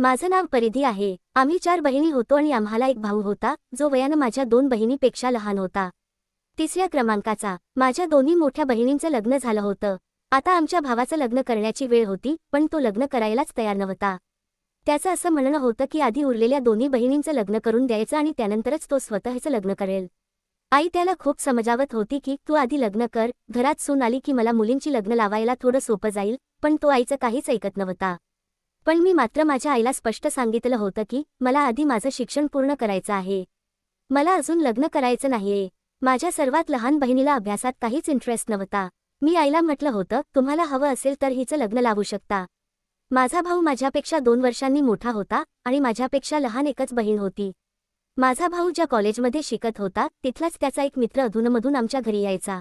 माझं नाव परिधी आहे. आम्ही 4 बहिणी होतो आणि आम्हाला एक भाऊ होता, जो वयानं माझ्या 2 बहिणीपेक्षा लहान होता. 3ऱ्या क्रमांकाचा. माझ्या दोन्ही मोठ्या बहिणींचं लग्न झालं होतं. आता आमच्या भावाचं लग्न करण्याची वेळ होती, पण तो लग्न करायलाच तयार नव्हता. त्याचं असं म्हणणं होतं की आधी उरलेल्या दोन्ही बहिणींचं लग्न करून द्यायचं आणि त्यानंतरच तो स्वतःचं लग्न करेल. आई त्याला खूप समजावत होती की तू आधी लग्न कर, घरात सून आली की मला मुलींची लग्न लावायला थोडं सोपं जाईल, पण तो आईचं काहीच ऐकत नव्हता. पण मी मात्र माझ्या आईला स्पष्ट सांगितलं होतं की मला आधी माझं शिक्षण पूर्ण करायचं आहे. मला अजून लग्न करायचं नाहीये. माझ्या सर्वात लहान बहिणीला अभ्यासात काहीच इंटरेस्ट नव्हता. मी आईला म्हटलं होतं, तुम्हाला हवं असेल तर हिचं लग्न लावू शकता. माझा भाऊ माझ्यापेक्षा 2 वर्षांनी मोठा होता आणि माझ्यापेक्षा लहान एकच बहीण होती. माझा भाऊ ज्या कॉलेजमध्ये शिकत होता तिथलाच त्याचा एक मित्र अधूनमधून आमच्या घरी यायचा.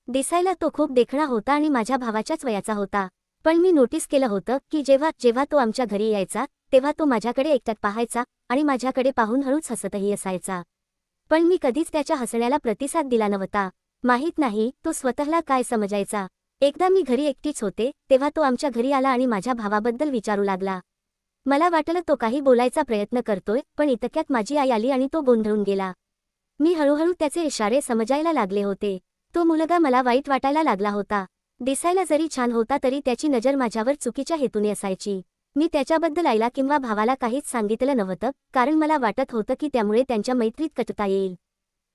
दिसायला तो खूप देखणा होता आणि माझ्या भावाच्याच वयाचा होता. पण मी नोटीस केलं होतं की जेव्हा जेव्हा तो आमच्या घरी यायचा तेव्हा तो माझ्याकडे एकटक पाहायचा आणि माझ्याकडे पाहून हळूच हसतही असायचा. पण मी कधीच त्याच्या हसण्याला प्रतिसाद दिला नव्हता. माहीत नाही तो स्वतःला काय समजायचा. एकदा मी घरी एकटीच होते तेव्हा तो आमच्या घरी आला आणि माझ्या भावाबद्दल विचारू लागला. मला वाटलं तो काही बोलायचा प्रयत्न करतोय, पण इतक्यात माझी आई आली आणि तो गोंधळून गेला. मी हळूहळू त्याचे इशारे समजायला लागले होते. तो मुलगा मला वाईट वाटायला लागला होता. दिसायला जरी छान होता तरी त्याची नजर माझ्यावर चुकीच्या हेतूने असायची. मी त्याच्याबद्दल आईला किंवा भावाला काहीच सांगितलं नव्हतं, कारण मला वाटत होतं की त्यामुळे त्यांच्या मैत्रीत कटुता येईल.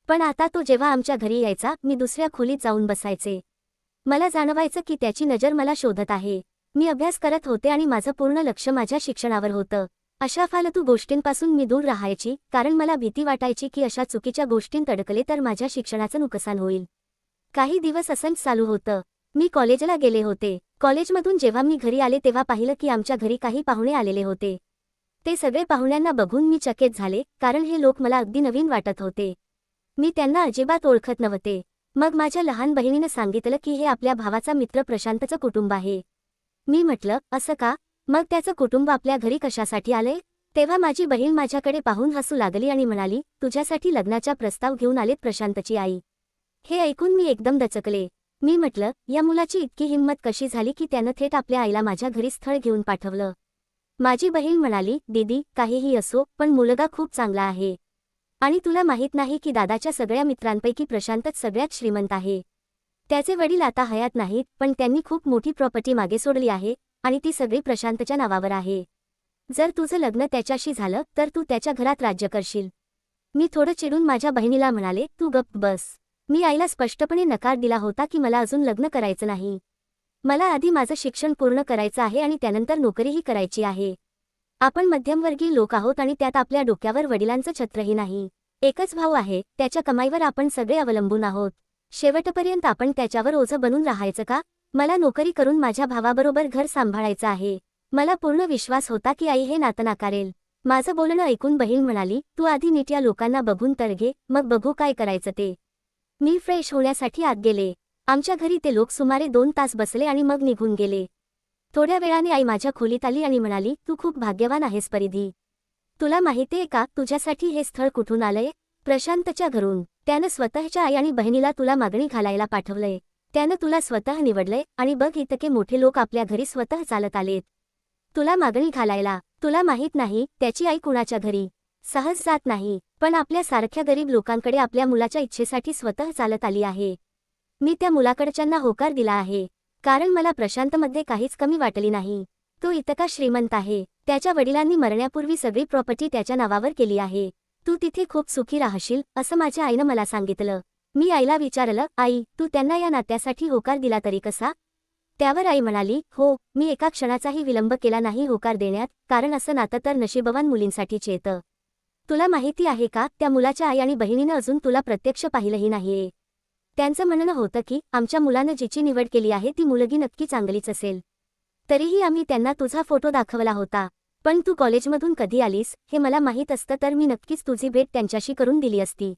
पण आता तो जेव्हा आमच्या घरी यायचा मी दुसऱ्या खोलीत जाऊन बसायचे. मला जाणवायचं की त्याची नजर मला शोधत आहे. मी अभ्यास करत होते आणि माझं पूर्ण लक्ष माझ्या शिक्षणावर होतं. अशा फालतू गोष्टींपासून मी दूर राहायची, कारण मला भीती वाटायची की अशा चुकीच्या गोष्टींत अडकले तर माझ्या शिक्षणाचं नुकसान होईल. काही दिवस असंच चालू होतं. मी कॉलेजला गेले होते. कॉलेजमधून जेव्हा मी घरी आले तेव्हा पाहिलं की आमच्या घरी काही पाहुणे आलेले होते. ते सगळे पाहुण्यांना बघून मी चकित झाले, कारण हे लोक मला अगदी नवीन वाटत होते. मी त्यांना अजिबात ओळखत नव्हते. मग माझ्या लहान बहिणीनं सांगितलं की हे आपल्या भावाचा मित्र प्रशांतचं कुटुंब आहे. मी म्हटलं, असं का? मग त्याचं कुटुंब आपल्या घरी कशासाठी आलंय? तेव्हा माझी बहीण माझ्याकडे पाहून हसू लागली आणि म्हणाली, तुझ्यासाठी लग्नाचा प्रस्ताव घेऊन आलेत प्रशांतची आई. हे ऐकून मी एकदम दचकले. मी म्हटलं, या मुलाची इतकी हिंमत कशी झाली की त्यानं थेट आपल्या आईला माझ्या घरी स्थळ घेऊन पाठवलं? माझी बहीण म्हणाली, दीदी, काहीही असो, पण मुलगा खूप चांगला आहे. आणि तुला माहीत नाही की दादाच्या सगळ्या मित्रांपैकी प्रशांतच सगळ्यात श्रीमंत आहे. त्याचे वडील आता हयात नाहीत, पण त्यांनी खूप मोठी प्रॉपर्टी मागे सोडली आहे आणि ती सगळी प्रशांतच्या नावावर आहे. जर तुझं लग्न त्याच्याशी झालं तर तू त्याच्या घरात राज्य करशील. मी थोडं चिडून माझ्या बहिणीला म्हणाले, तू गप्प बस. मी आईला स्पष्टपणे नकार दिला होता की मला अजून लग्न करायचं नाही. मला आधी माझं शिक्षण पूर्ण करायचं आहे आणि त्यानंतर नोकरीही करायची आहे. आपण मध्यमवर्गीय लोक आहोत आणि त्यात आपल्या डोक्यावर वडिलांचं छत्रही नाही. एकच भाऊ आहे, त्याच्या कमाईवर आपण सगळे अवलंबून आहोत. शेवटपर्यंत आपण त्याच्यावर ओझं बनून राहायचं का? मला नोकरी करून माझ्या भावाबरोबर घर सांभाळायचं आहे. मला पूर्ण विश्वास होता की आई हे नातं नाकारेल. माझं बोलणं ऐकून बहीण म्हणाली, तू आधी नीट या लोकांना बघून तर घे, मग बघू काय करायचं ते. मी फ्रेश होण्यासाठी आत गेले. आमच्या घरी ते लोक सुमारे 2 तास बसले आणि मग निघून गेले. थोड्या वेळाने आई माझ्या खोलीत आली आणि म्हणाली, तू खूप भाग्यवान आहेस परिधी. तुला माहितीये का तुझ्यासाठी हे स्थळ कुठून आलंय? प्रशांतच्या घरून. त्यानं स्वतःच्या आई आणि बहिणीला तुला मागणी घालायला पाठवलंय. त्यानं तुला स्वतः निवडलंय आणि बघ इतके मोठे लोक आपल्या घरी स्वतः चालत आलेत तुला मागणी घालायला. तुला माहीत नाही त्याची आई कुणाच्या घरी सहज जात नाही, पण आपल्या सारख्या गरीब लोकांकडे आपल्या मुलाच्या इच्छेसाठी स्वतः चालत आली आहे. मी त्या मुलाकडच्यांना होकार दिला आहे, कारण मला प्रशांतमध्ये काहीच कमी वाटली नाही. तो इतका श्रीमंत आहे. त्याच्या वडिलांनी मरण्यापूर्वी सगळी प्रॉपर्टी त्याच्या नावावर केली आहे. तू तिथे खूप सुखी राहशील असं माझ्या आईनं मला सांगितलं. मी आईला विचारलं, आई, तू त्यांना या नात्यासाठी होकार दिला तरी कसा? त्यावर आई म्हणाली, हो, मी एका क्षणाचाही विलंब केला नाही होकार देण्यात, कारण असं नातं तर नशीबवान मुलींसाठीच येतं. तुला माहिती आहे का, त्या मुलाच्या आई आणि बहिणीनं अजून तुला प्रत्यक्ष पाहिलंही नाहीये. त्यांचं म्हणणं होतं की आमच्या मुलानं जिची निवड केली आहे ती मुलगी नक्की चांगलीच असेल. तरीही आम्ही त्यांना तुझा फोटो दाखवला होता. पण तू कॉलेजमधून कधी आलीस हे मला माहीत असतं तर मी नक्कीच तुझी भेट त्यांच्याशी करून दिली असती.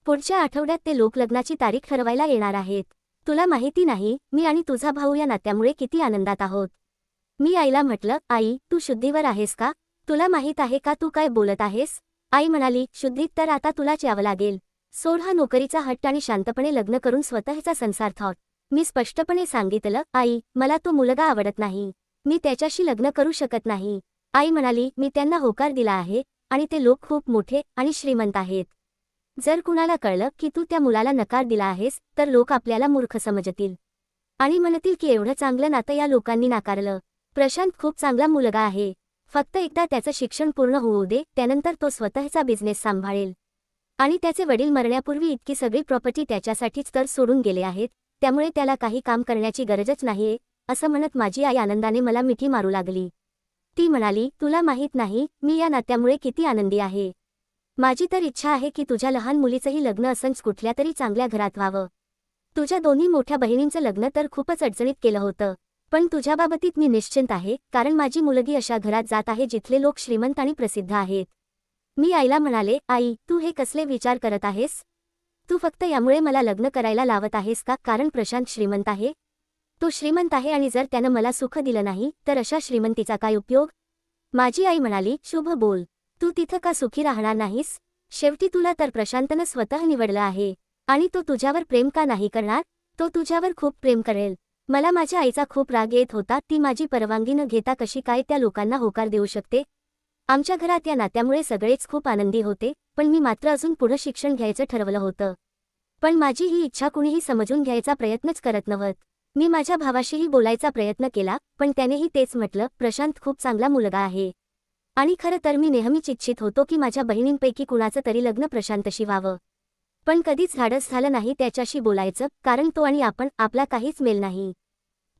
पुढच्या आठवड्यात ते लोक लग्नाची तारीख ठरवायला येणार आहेत. तुला माहिती नाही मी आणि तुझा भाऊ या नात्यामुळे किती आनंदात आहोत. मी आईला म्हटलं, आई, तू शुद्धीवर आहेस का? तुला माहीत आहे का तू काय बोलत आहेस? आई म्हणाली, शुद्धीत तर आता तुलाच यावं लागेल. सोड हा नोकरीचा हट्ट आणि शांतपणे लग्न करून स्वतःचा संसार थाट. मी स्पष्टपणे सांगितलं, आई, मला तो मुलगा आवडत नाही. मी त्याच्याशी लग्न करू शकत नाही. आई म्हणाली, मी त्यांना होकार दिला आहे आणि ते लोक खूप मोठे आणि श्रीमंत आहेत. जर कुणाला कळलं की तू त्या मुलाला नकार दिला आहेस तर लोक आपल्याला मूर्ख समजतील आणि म्हणतील की एवढं चांगलं नातं या लोकांनी नाकारलं. प्रशांत खूप चांगला मुलगा आहे. फक्त एकदा त्याचं शिक्षण पूर्ण होऊ दे, त्यानंतर तो स्वतःचा बिझनेस सांभाळेल. आणि त्याचे वडील मरण्यापूर्वी इतकी सगळी प्रॉपर्टी त्याच्यासाठीच तर सोडून गेले आहेत, त्यामुळे त्याला काही काम करण्याची गरजच नाहीये, असं म्हणत माझी आई आनंदाने मला मिठी मारू लागली. ती म्हणाली, तुला माहीत नाही मी या नात्यामुळे किती आनंदी आहे. माझी तर इच्छा आहे की तुझ्या लहान मुलीचंही लग्न असंच कुठल्या तरी चांगल्या घरात व्हावं. तुझ्या दोन्ही मोठ्या बहिणींचं लग्न तर खूपच अडचणीत केलं होतं, पण तुझ्या बाबतीत मी निश्चिंत आहे, कारण माझी मुलगी अशा घरात जात आहे जिथले लोक श्रीमंत आणि प्रसिद्ध आहेत. मी आईला म्हणाले, आई तू हे कसले विचार करत आहेस? तू फक्त यामुळे मला लग्न करायला लावत आहेस का कारण प्रशांत श्रीमंत आहे? तो श्रीमंत आहे आणि जर त्यानं मला सुख दिलं नाही तर अशा श्रीमंतीचा काय उपयोग? माझी आई म्हणाली, शुभ बोल. तू तिथं का सुखी राहणार नाहीस? शेवटी तुला तर प्रशांतनं स्वतः निवडलं आहे आणि तो तुझ्यावर प्रेम का नाही करणार? तो तुझ्यावर खूप प्रेम करेल. मला माझ्या आईचा खूप राग येत होता. ती माझी परवानगी न घेता कशी काय त्या लोकांना होकार देऊ शकते? आमच्या घरात या नात्यामुळे सगळेच खूप आनंदी होते, पण मी मात्र अजून पुढं शिक्षण घ्यायचं ठरवलं होतं. पण माझी ही इच्छा कुणीही समजून घ्यायचा प्रयत्नच करत नव्हत. मी माझ्या भावाशीही बोलायचा प्रयत्न केला, पण त्यानेही तेच म्हटलं, प्रशांत खूप चांगला मुलगा आहे. आणि खरं तर मी नेहमीच इच्छित होतो की माझ्या बहिणींपैकी कुणाचं तरी लग्न प्रशांतशी व्हावं. पण कधीच धाडस झालं नाही त्याच्याशी बोलायचं, कारण तो आणि आपण आपला काहीच मेल नाही.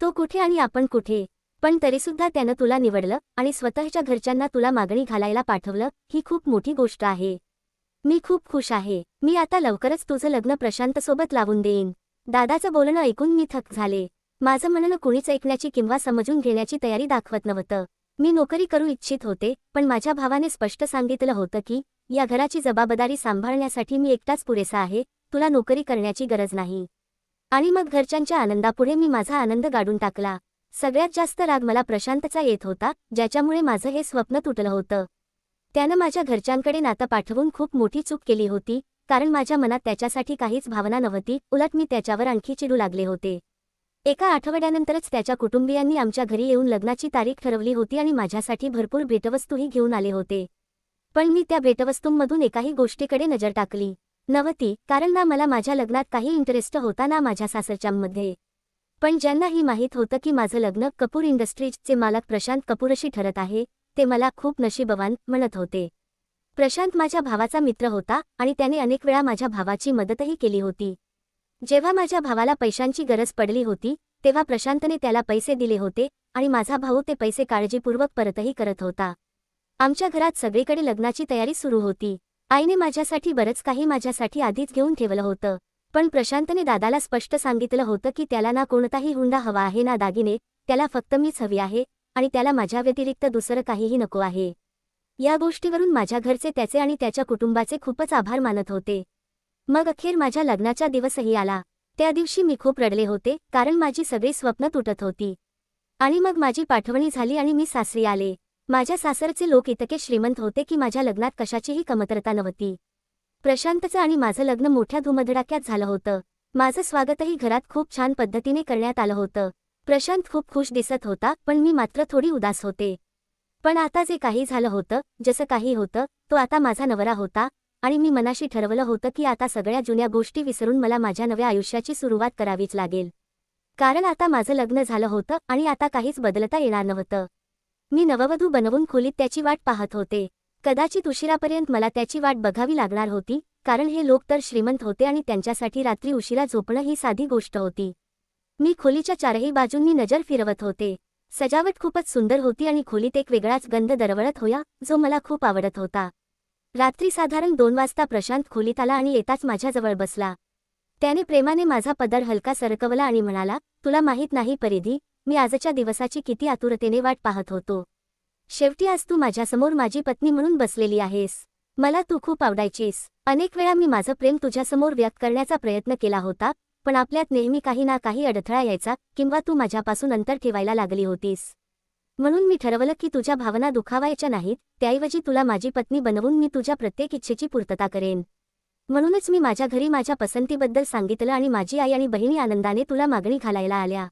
तो कुठे आणि आपण कुठे. पण तरीसुद्धा त्यानं तुला निवडलं आणि स्वतःच्या घरच्यांना तुला मागणी घालायला पाठवलं, ही खूप मोठी गोष्ट आहे. मी खूप खुश आहे. मी आता लवकरच तुझं लग्न प्रशांतसोबत लावून देईन. दादाचं बोलणं ऐकून मी थक्क झाले. माझं म्हणणं कुणीच ऐकण्याची किंवा समजून घेण्याची तयारी दाखवत नव्हतं. मी नोकरी करू इच्छित होते, पण माझ्या भावाने स्पष्ट सांगितलं होतं की या घराची जबाबदारी सांभाळण्यासाठी मी एकटाच पुरेसा आहे, तुला नोकरी करण्याची गरज नाही. आणि मग घरच्यांच्या आनंदापुढे मी माझा आनंद गाडून टाकला. सगळ्यात जास्त राग मला प्रशांतचा येत होता, ज्याच्यामुळे माझं हे स्वप्न तुटलं होतं. त्यानं माझ्या घरच्यांकडे नातं पाठवून खूप मोठी चूक केली होती, कारण माझ्या मनात त्याच्यासाठी काहीच भावना नव्हती, उलट मी त्याच्यावर आणखी चिडू लागले होते. एका आठवड्यानंतरच त्याच्या कुटुंबियांनी आमच्या घरी येऊन लग्नाची तारीख ठरवली होती आणि माझ्यासाठी भरपूर भेटवस्तूही घेऊन आले होते. पण मी त्या भेटवस्तूंमधून एकाही गोष्टीकडे नजर टाकली नव्हती, कारण ना मला माझ्या लग्नात काही इंटरेस्ट होता ना माझ्या सासरच्यांमध्ये. पण ज्यांनाही माहीत होतं की माझं लग्न कपूर इंडस्ट्रीजचे मालक प्रशांत कपूरशी ठरत आहे, ते मला खूप नशीबवान म्हणत होते. प्रशांत माझ्या भावाचा मित्र होता आणि त्याने अनेक वेळा माझ्या भावाची मदतही केली होती. जेव्हा माझ्या भावाला पैशांची गरज पडली होती, तेव्हा प्रशांतने त्याला पैसे दिले होते आणि माझा भाऊ ते पैसे काळजीपूर्वक परतही करत होता. आमच्या घरात सगळीकडे लग्नाची तयारी सुरू होती. आईने माझ्यासाठी बरंच काही माझ्यासाठी आधीच घेऊन ठेवलं होतं. पण प्रशांतने दादाला स्पष्ट सांगितलं होतं की त्याला ना कोणताही हुंडा हवा आहे ना दागिने, त्याला फक्त मीच हवी आहे आणि त्याला माझ्या व्यतिरिक्त दुसरं काहीही नको आहे. या गोष्टीवरून माझ्या घरचे त्याचे आणि त्याच्या कुटुंबाचे खूपच आभार मानत होते. मग अखेर माझ्या लग्नाचा दिवसही आला. त्या दिवशी मी खूप रडले होते, कारण माझी सगळी स्वप्न तुटत होती. आणि मग माझी पाठवणी झाली आणि मी सासरी आले. माझ्या सासरचे लोक इतके श्रीमंत होते की माझ्या लग्नात कशाचीही कमतरता नव्हती. प्रशांतचं आणि माझं लग्न मोठ्या धुमधडाक्यात झालं होतं. माझं स्वागतही घरात खूप छान पद्धतीने करण्यात आलं होतं. प्रशांत खूप खुश दिसत होता, पण मी मात्र थोडी उदास होते. पण आता जे काही झालं होतं, जसं काही होतं, तो आता माझा नवरा होता आणि मी मनाशी ठरवलं होतं की आता सगळ्या जुन्या गोष्टी विसरून मला माझ्या नव्या आयुष्याची सुरुवात करावीच लागेल. कारण आता माझं लग्न झालं होतं आणि आता काहीच बदलता येणार नव्हतं. मी नववधू बनवून खोलीत त्याची वाट पाहत होते. कदाचित उशिरापर्यंत मला त्याची वाट बघावी लागणार होती, कारण हे लोक तर श्रीमंत होते आणि त्यांच्यासाठी रात्री उशिरा झोपणं ही साधी गोष्ट होती. मी खोलीच्या चारही बाजूंनी नजर फिरवत होते. सजावट खूपच सुंदर होती आणि खोलीत एक वेगळाच गंध दरवळत होता, जो मला खूप आवडत होता. रात्री साधारण 2 वाजता प्रशांत खोलीत आला आणि येताच माझ्याजवळ बसला. त्याने प्रेमाने माझा पदर हलका सरकवला आणि म्हणाला, तुला माहीत नाही परिधी, मी आजच्या दिवसाची किती आतुरतेने वाट पाहत होतो. शेवटी आज तू माझ्यासमोर माझी पत्नी म्हणून बसलेली आहेस. मला तू खूप आवडायचीस. अनेक वेळा मी माझं प्रेम तुझ्यासमोर व्यक्त करण्याचा प्रयत्न केला होता, पण आपल्यात नेहमी काही ना काही अडथळा यायचा किंवा तू माझ्यापासून अंतर ठेवायला लागली होतीस. म्हणून मी ठरवलं की तुझ्या भावना दुखावायच्या नाहीत, त्याऐवजी तुला माझी पत्नी बनवून मी तुझ्या प्रत्येक इच्छेची पूर्तता करेन. म्हणूनच मी माझ्या घरी माझ्या पसंतीबद्दल सांगितलं आणि माझी आई आणि बहिणी आनंदाने तुला मागणी घालायला आल्या.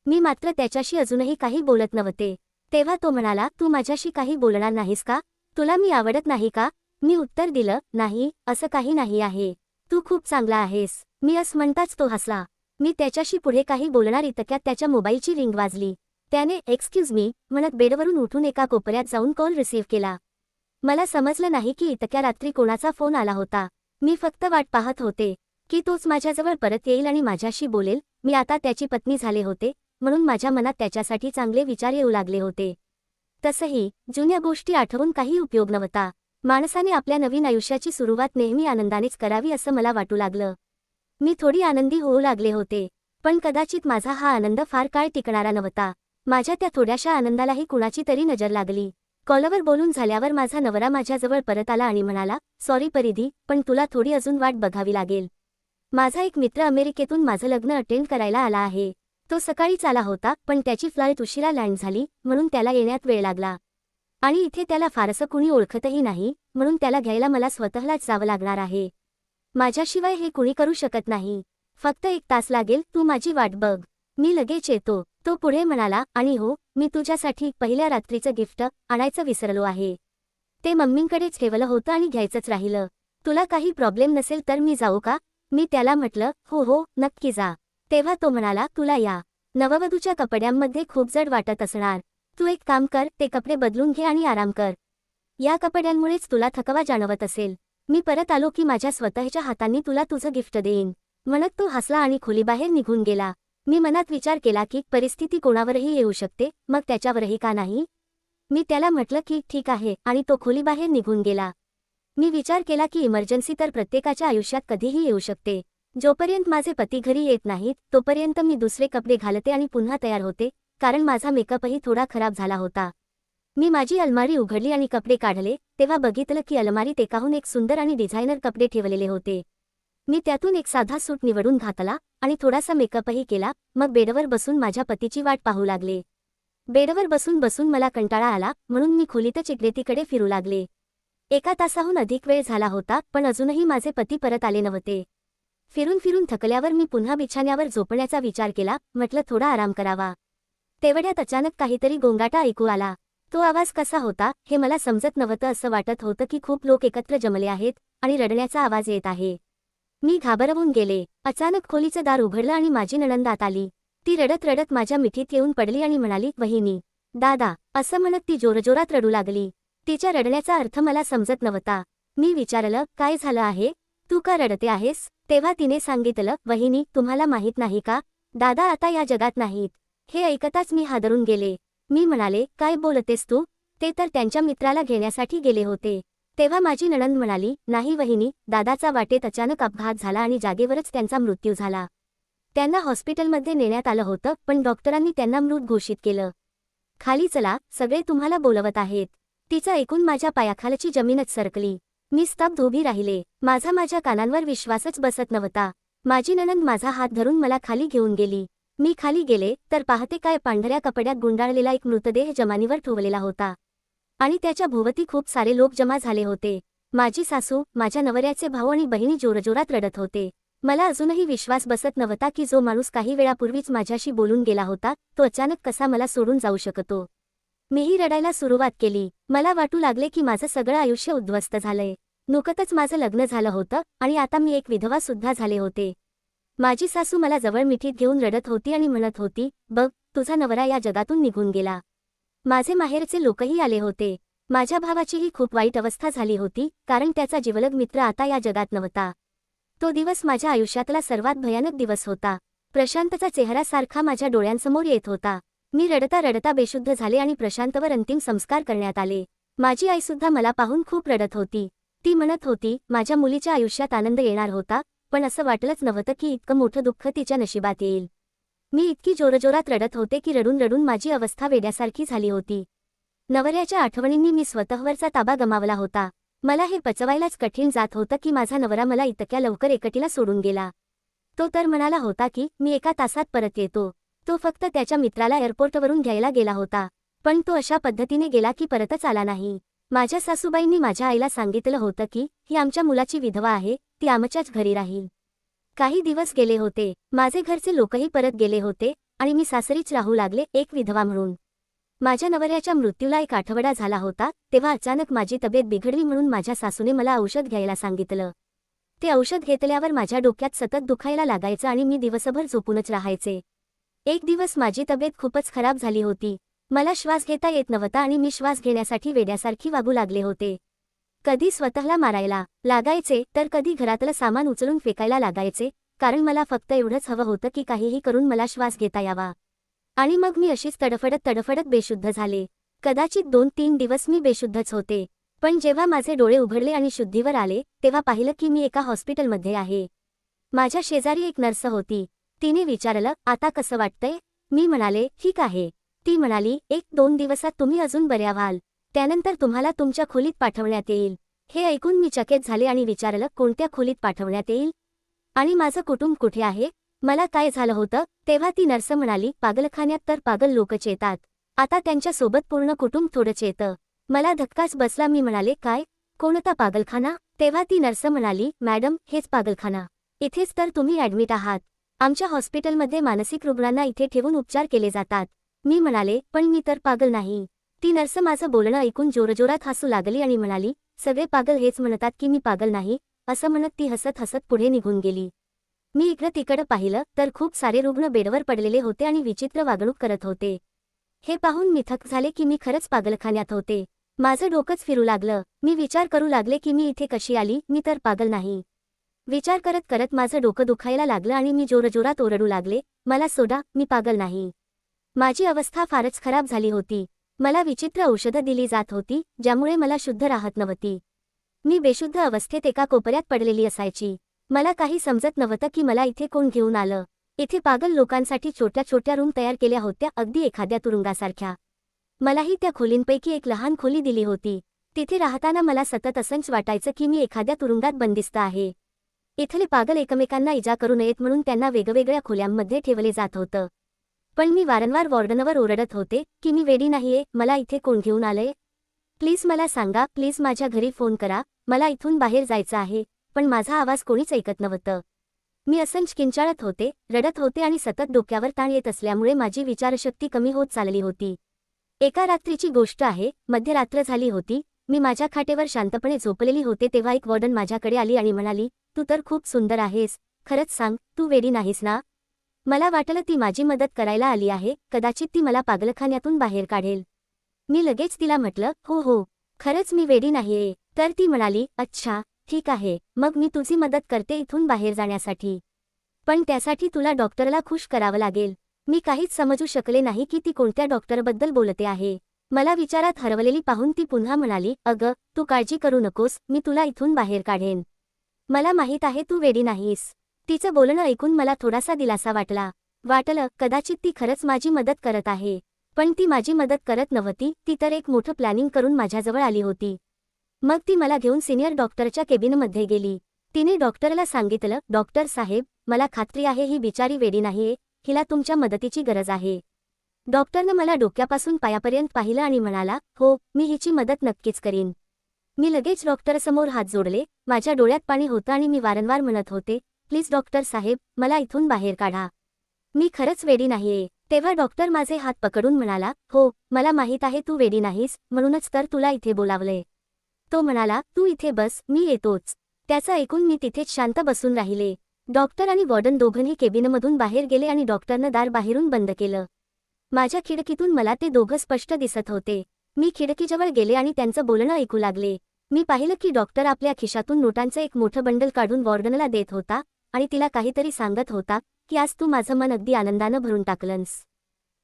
मी मात्र त्याच्याशी अजूनही काही बोलत नव्हते. तेव्हा तो म्हणाला, तू माझ्याशी काही बोलणार नाहीस का? तुला मी आवडत नाही का? मी उत्तर दिलं, नाही, असं काही नाही आहे. तू खूप चांगला आहेस. मी असं म्हणताच तो हसला. मी त्याच्याशी पुढे काही बोलणार इतक्यात त्याच्या मोबाईलची रिंग वाजली. त्याने एक्सक्यूज मी म्हणत बेडवरून उठून एका कोपऱ्यात जाऊन कॉल रिसीव्ह केला. मला समजलं नाही की इतक्या रात्री कोणाचा फोन आला होता. मी फक्त वाट पाहत होते की तोच माझ्याजवळ परत येईल आणि माझ्याशी बोलेल. मी आता त्याची पत्नी झाले होते, म्हणून माझ्या मनात त्याच्यासाठी चांगले विचार येऊ लागले होते. तसंही जुन्या गोष्टी आठवून काही उपयोग नव्हता. माणसाने आपल्या नवीन आयुष्याची सुरुवात नेहमी आनंदानेच करावी असं मला वाटू लागलं. मी थोडी आनंदी होऊ लागले होते, पण कदाचित माझा हा आनंद फार काळ टिकणारा नव्हता. माझ्या त्या थोड्याशा आनंदालाही कुणाची तरी नजर लागली. कॉलवर बोलून झाल्यावर माझा नवरा माझ्याजवळ परत आला आणि म्हणाला, सॉरी परिधी, पण तुला थोडी अजून वाट बघावी लागेल. माझा एक मित्र अमेरिकेतून माझं लग्न अटेंड करायला आला आहे. तो सकाळीच आला होता, पण त्याची फ्लाईट उशिरा लँड झाली, म्हणून त्याला येण्यात वेळ लागला. आणि इथे त्याला फारसं कुणी ओळखतही नाही, म्हणून त्याला घ्यायला मला स्वतःलाच जावं लागणार आहे. माझ्याशिवाय हे कुणी करू शकत नाही. फक्त 1 तास लागेल, तू माझी वाट बघ. मी लगेच येतो. तो पुढे म्हणाला, आणि हो, मी तुझ्यासाठी पहिल्या रात्रीचं गिफ्ट आणायचं विसरलो आहे. ते मम्मींकडेच ठेवलं होतं आणि घ्यायचंच राहिलं. तुला काही प्रॉब्लेम नसेल तर मी जाऊ का? मी त्याला म्हटलं, हो हो, नक्की जा. तेव्हा तो म्हणाला, तुला या नववधूच्या कपड्यांमध्ये खूप जड वाटत असणार. तू एक काम कर, ते कपडे बदलून घे आणि आराम कर. या कपड्यांमुळेच तुला थकवा जाणवत असेल. मी परत आलो की माझ्या स्वतःच्या हातांनी तुला तुझं गिफ्ट देईन. म्हणत तो हसला आणि खोलीबाहेर निघून गेला. मी मनात विचार केला की परिस्थिती कोणावरही येऊ शकते, मग त्याच्यावरही का नाही? मी त्याला म्हटलं की ठीक आहे, आणि तो खोलीबाहेर निघून गेला. मी विचार केला की इमर्जन्सी तर प्रत्येकाच्या आयुष्यात कधीही येऊ शकते. जोपर्यंत माझे पती घरी येत नाहीत तोपर्यंत मी दुसरे कपडे घालते आणि पुन्हा तयार होते, कारण माझा मेकअपही थोडा खराब झाला होता. मी माझी अलमारी उघडली आणि कपडे काढले, तेव्हा बघितलं की अलमारीत एकाहून एक सुंदर आणि डिझायनर कपडे ठेवलेले होते. मी त्यातून एक साधा सूट निवडून घातला आणि थोडासा मेकअपही केला. मग बेडवर बसून माझ्या पतीची वाट पाहू लागले. बेडवर बसून बसून मला कंटाळा आला, म्हणून मी खोलीतच इकडे-तिकडे फिरू लागले. 1 तासाहून अधिक वेळ झाला होता, पण अजूनही माझे पती परत आले नव्हते. फिरून फिरून थकल्यावर मी पुन्हा बिछाण्यावर झोपण्याचा विचार केला. म्हटलं थोडा आराम करावा. तेवढ्यात अचानक काहीतरी गोंगाटा ऐकू आला. तो आवाज कसा होता हे मला समजत नव्हतं. असं वाटत होतं की खूप लोक एकत्र जमले आहेत आणि रडण्याचा आवाज येत आहे. मी घाबरवून गेले. अचानक खोलीचं दार उघडलं आणि माझी नणंद आत आली. ती रडत रडत माझ्या मिठीत येऊन पडली आणि म्हणाली, वहिनी, दादा, असं म्हणत ती जोरजोरात रडू लागली. तिच्या रडण्याचा अर्थ मला समजत नव्हता. मी विचारलं, काय झालं आहे? तू का रडते आहेस? तेव्हा तिने सांगितलं, वहिनी, तुम्हाला माहीत नाही का? दादा आता या जगात नाहीत. हे ऐकताच मी हादरून गेले. मी म्हणाले, काय बोलतेस तू? ते तर त्यांच्या मित्राला घेण्यासाठी गेले होते. तेव्हा माझी नणंद म्हणाली, नाही वहिनी, दादाचा वाटेत अचानक अपघात झाला आणि जागेवरच त्यांचा मृत्यू झाला. त्यांना हॉस्पिटलमध्ये नेण्यात आलं होतं, पण डॉक्टरांनी त्यांना मृत घोषित केलं. खाली चला, सगळे तुम्हाला बोलवत आहेत. तिचं ऐकून माझ्या पायाखालची जमीनच सरकली. मी स्तब्ध उभी राहिले. माझ्या कानांवर विश्वासच बसत नव्हता. माझी नणंद माझा हात धरून मला खाली घेऊन गेली. मी खाली गेले तर पाहते काय पांढऱ्या कपड्यात गुंडाळलेला एक मृतदेह जमिनीवर ठेवलेला होता आणि त्याच्या भोवती खूप सारे लोक जमा झाले होते. माझी सासू, माझ्या नवऱ्याचे भाऊ आणि बहिणी जोरजोरात रडत होते. मला अजूनही विश्वास बसत नव्हता की जो माणूस काही वेळापूर्वीच माझ्याशी बोलून गेला होता तो अचानक कसा मला सोडून जाऊ शकतो. मीही रडायला सुरुवात केली. मला वाटू लागले की माझं सगळं आयुष्य उद्ध्वस्त झालंय. नुकतंच माझं लग्न झालं होतं आणि आता मी एक विधवा सुद्धा झाले होते. माझी सासू मला जवळ मिठीत घेऊन रडत होती आणि म्हणत होती, बघ, तुझा नवरा या जगातून निघून गेला. माझे माहेरचे लोकही आले होते. माझ्या भावाचीही खूप वाईट अवस्था झाली होती, कारण त्याचा जिवलग मित्र आता या जगात नव्हता. तो दिवस माझ्या आयुष्यातला सर्वात भयानक दिवस होता. प्रशांतचा चेहरा सारखा माझ्या डोळ्यांसमोर येत होता. मी रडता रडता बेशुद्ध झाले आणि प्रशांतवर अंतिम संस्कार करण्यात आले. माझी आईसुद्धा मला पाहून खूप रडत होती. ती म्हणत होती, माझ्या मुलीच्या आयुष्यात आनंद येणार होता, पण असं वाटलंच नव्हतं की इतकं मोठं दुःख तिच्या नशिबात येईल. मी इतकी जोरजोरात रडत होते की रडून रडून माझी अवस्था वेड्यासारखी झाली होती. नवऱ्याच्या आठवणींनी मी स्वतःवरचा ताबा गमावला होता. मला हे पचवायलाच कठीण जात होतं की माझा नवरा मला इतक्या लवकर एकटीला सोडून गेला. तो तर म्हणाला होता की मी 1 तासात परत येतो. तो फक्त त्याच्या मित्राला एअरपोर्टवरून घ्यायला गेला होता, पण तो अशा पद्धतीने गेला की परतच आला नाही. माझ्या सासूबाईंनी माझ्या आईला सांगितलं होतं की ही आमच्या मुलाची विधवा आहे, ती आमच्याच घरी राहील. काही दिवस गेले होते. माझे घरचे लोकही परत गेले होते आणि मी सासरीच राहू लागले, एक विधवा म्हणून. माझ्या नवऱ्याच्या मृत्यूला एक आठवडा झाला होता तेव्हा अचानक माझी तब्येत बिघडली म्हणून माझ्या सासूने मला औषध घ्यायला सांगितलं. ते औषध घेतल्यावर माझ्या डोक्यात सतत दुखायला लागायचं आणि मी दिवसभर झोपूनच राहायचे. एक दिवस माझी तब्येत खूपच खराब झाली होती. मला श्वास घेता येत नव्हता आणि मी श्वास घेण्यासाठी वेड्यासारखी वागू लागले होते. कधी स्वतःला मारायला लागायचे तर कधी घरातलं सामान उचलून फेकायला लागायचे, कारण मला फक्त एवढंच हवं होतं की काहीही करून मला श्वास घेता यावा. आणि मग मी अशीच तडफडत बेशुद्ध झाले. कदाचित 2-3 दिवस मी बेशुद्धच होते. पण जेव्हा माझे डोळे उघडले आणि शुद्धीवर आले तेव्हा पाहिलं की मी एका हॉस्पिटलमध्ये आहे. माझ्या शेजारी एक नर्स होती. तिने विचारलं, आता कसं वाटतंय? मी म्हणाले, ठीक आहे. ती म्हणाली, 1-2 दिवसात तुम्ही अजून बऱ्या व्हाल. त्यानंतर तुम्हाला तुमच्या खोलीत पाठवण्यात येईल. हे ऐकून मी चकित झाले आणि विचारलं, कोणत्या खोलीत पाठवण्यात येईल? आणि माझं कुटुंब कुठे आहे? मला काय झालं होतं? तेव्हा ती नर्स म्हणाली, पागलखान्यात तर पागल लोकच येतात. आता त्यांच्यासोबत पूर्ण कुटुंब थोडंच येतं. मला धक्काच बसला. मी म्हणाले, काय? कोणता पागलखाना? तेव्हा ती नर्स म्हणाली, मॅडम, हेच पागलखाना. इथेच तर तुम्ही ॲडमिट आहात. आमच्या हॉस्पिटलमध्ये मानसिक रुग्णांना इथे ठेवून उपचार केले जातात. मी म्हणाले, पण मी तर पागल नाही. ती नर्स माझं बोलणं ऐकून जोरजोरात हसू लागली आणि म्हणाली, सगळे पागल हेच म्हणतात की मी पागल नाही. असं म्हणत ती हसत हसत पुढे निघून गेली. मी इकडं तिकडं पाहिलं तर खूप सारे रुग्ण बेडवर पडलेले होते आणि विचित्र वागणूक करत होते. हे पाहून मी थक्क झाले की मी खरंच पागलखान्यात होते. माझं डोकंच फिरू लागलं. मी विचार करू लागले की मी इथे कशी आली? मी तर पागल नाही. विचार करत करत माझं डोकं दुखायला लागलं आणि मी जोरजोरात ओरडू लागले, मला सोडा, मी पागल नाही. माझी अवस्था फारच खराब झाली होती. मला विचित्र औषधं दिली जात होती, ज्यामुळे मला शुद्ध राहत नव्हती. मी बेशुद्ध अवस्थेत एका कोपऱ्यात पडलेली असायची. मला काही समजत नव्हतं की मला इथे कोण घेऊन आलं. इथे पागल लोकांसाठी छोट्या छोट्या रूम तयार केल्या होत्या, अगदी एखाद्या तुरुंगासारख्या. मलाही त्या खोलींपैकी एक लहान खोली दिली होती. तिथे राहताना मला सतत असंच वाटायचं की मी एखाद्या तुरुंगात बंदिस्त आहे. इथले पागल एकमेकांना इजा करू नयेत म्हणून त्यांना वेगवेगळ्या खोल्यांमध्ये ठेवले जात होतं. पण मी वारंवार वॉर्डनवर ओरडत होते की मी वेडी नाहीये, मला इथे कोण घेऊन आलंय? प्लीज मला सांगा, प्लीज माझ्या घरी फोन करा, मला इथून बाहेर जायचं आहे. पण माझा आवाज कोणीच ऐकत नव्हतं. मी असंच किंचाळत होते, रडत होते आणि सतत डोक्यावर ताण येत असल्यामुळे माझी विचारशक्ती कमी होत चालली होती. एका रात्रीची गोष्ट आहे, मध्यरात्र झाली होती. मी माझ्या खाटेवर शांतपणे झोपलेली होते तेव्हा एक वॉर्डन माझ्याकडे आली आणि म्हणाली, तू तर खूप सुंदर आहेस. खरंच सांग, तू वेडी नाहीस ना? मला वाटलं ती माझी मदत करायला आली आहे, कदाचित ती मला पागलखान्यातून बाहेर काढेल. मी लगेच तिला म्हटलं, हो हो, खरंच मी वेडी नाहीये. तर ती म्हणाली, अच्छा, ठीक आहे, मग मी तुझी मदत करते इथून बाहेर जाण्यासाठी. पण त्यासाठी तुला डॉक्टरला खुश करावं लागेल. मी काहीच समजू शकले नाही की ती कोणत्या डॉक्टरबद्दल बोलते आहे. मला विचारात हरवलेली पाहून ती पुन्हा म्हणाली, अगं, तू काळजी करू नकोस, मी तुला इथून बाहेर काढेन. मला माहीत आहे तू वेडी नाहीस. तिचं बोलणं ऐकून मला थोडासा दिलासा वाटलं, कदाचित ती खरंच माझी मदत करत आहे. पण ती माझी मदत करत नव्हती, ती तर एक मोठं प्लॅनिंग करून माझ्याजवळ आली होती. मग ती मला घेऊन सिनियर डॉक्टरच्या केबिनमध्ये गेली. तिने डॉक्टरला सांगितलं, डॉक्टर साहेब, मला खात्री आहे ही बिचारी वेडी नाहीये, हिला तुमच्या मदतीची गरज आहे. डॉक्टरनं मला डोक्यापासून पायापर्यंत पाहिलं आणि म्हणाला, हो, मी हिची मदत नक्कीच करीन. मी लगेच डॉक्टरसमोर हात जोडले. माझ्या डोळ्यात पाणी होतं आणि मी वारंवार म्हणत होते, प्लीज डॉक्टर साहेब, मला इथून बाहेर काढा. मी खरंच वेडी नाहीये. तेव्हा डॉक्टर माझे हात पकडून म्हणाला, हो, मला माहीत आहे तू वेडी नाहीस, म्हणूनच तर तुला इथे बोलावलंय. तो म्हणाला, तू इथे बस, मी येतोच. त्याचं ऐकून मी तिथेच शांत बसून राहिले. डॉक्टर आणि वॉर्डन दोघंही केबिनमधून बाहेर गेले आणि डॉक्टरनं दार बाहेरून बंद केलं. माझ्या खिडकीतून मला ते दोघं स्पष्ट दिसत होते. मी खिडकीजवळ गेले आणि त्यांचं बोलणं ऐकू लागले. मी पाहिलं की डॉक्टर आपल्या खिशातून नोटांचं एक मोठं बंडल काढून वॉर्डनला देत होता आणि तिला काहीतरी सांगत होता की आज तू माझं मन अगदी आनंदानं भरून टाकलंस.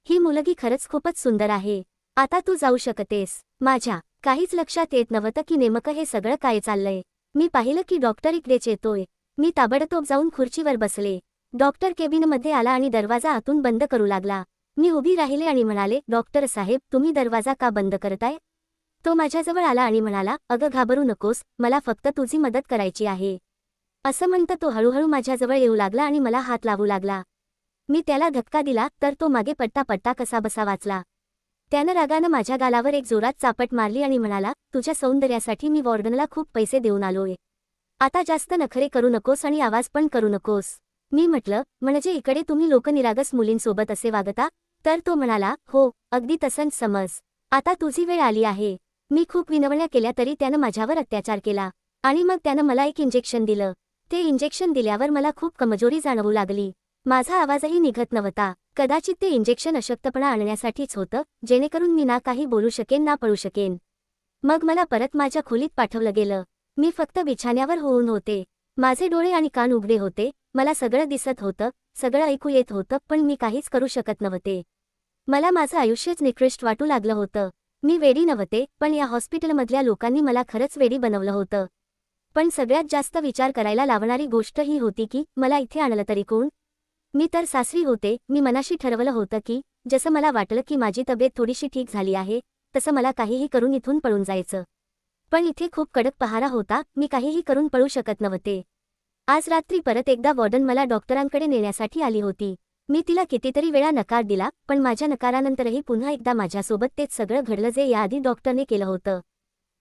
ही मुलगी खरंच खूपच सुंदर आहे. आता तू जाऊ शकतेस. माझ्या काहीच लक्षात येत नव्हतं की नेमकं हे सगळं काय चाललंय. मी पाहिलं की डॉक्टर इकडेच येतोय. मी ताबडतोब जाऊन खुर्चीवर बसले. डॉक्टर केबिनमध्ये आला आणि दरवाजा आतून बंद करू लागला. मी उभी राहिले आणि म्हणाले, डॉक्टर साहेब, तुम्ही दरवाजा का बंद करताय? तो माझ्याजवळ आला आणि म्हणाला, अगं घाबरू नकोस, मला फक्त तुझी मदत करायची आहे. असं म्हणतं तो हळूहळू माझ्याजवळ येऊ लागला आणि मला हात लावू लागला. मी त्याला धक्का दिला तर तो मागे पट्टा कसाबसा वाचला. त्यानं रागानं माझ्या गालावर एक जोरात चापट मारली आणि म्हणाला, तुझ्या सौंदर्यासाठी मी वॉर्डनला खूप पैसे देऊन आलोय. आता जास्त नखरे करू नकोस आणि आवाज पण करू नकोस. मी म्हटलं, म्हणजे इकडे तुम्ही लोकनिरागस मुलींसोबत असे वागता? तर तो म्हणाला, हो अगदी तसंच समज. आता तुझी वेळ आली आहे. मी खूप विनवण्या केल्या तरी त्यानं माझ्यावर अत्याचार केला आणि मग त्यानं मला एक इंजेक्शन दिलं. ते इंजेक्शन दिल्यावर मला खूप कमजोरी जाणवू लागली. माझा आवाजही निघत नव्हता. कदाचित ते इंजेक्शन अशक्तपणा आणण्यासाठीच होतं, जेणेकरून मी ना काही बोलू शकेन ना पळू शकेन. मग मला परत माझ्या खोलीत पाठवलं गेलं. मी फक्त बिछाण्यावर होऊन होते. माझे डोळे आणि कान उघडे होते. मला सगळं दिसत होतं, सगळं ऐकू येत होतं, पण मी काहीच करू शकत नव्हते. मला माझं आयुष्यच निकृष्ट वाटू लागलं होतं. मी वेडी नव्हते, पण या हॉस्पिटलमधल्या लोकांनी मला खरंच वेडी बनवलं होतं. पण सगळ्यात जास्त विचार करायला लावणारी गोष्ट ही होती की मला इथे आणलं तरी कोण? मी तर सासरी होते. मी मनाशी ठरवलं होतं की जसं मला वाटलं की माझी तब्येत थोडीशी ठीक झाली आहे, तसं मला काहीही करून इथून पळून जायचं. पण इथे खूप कडक पहारा होता. मी काहीही करून पळू शकत नव्हते. आज रात्री परत एकदा वॉर्डन मला डॉक्टरांकडे नेण्यासाठी आली होती. मी तिला कितीतरी वेळा नकार दिला, पण माझ्या नकारानंतरही पुन्हा एकदा माझ्यासोबत तेच सगळं घडलं जे याआधी डॉक्टरने केलं होतं.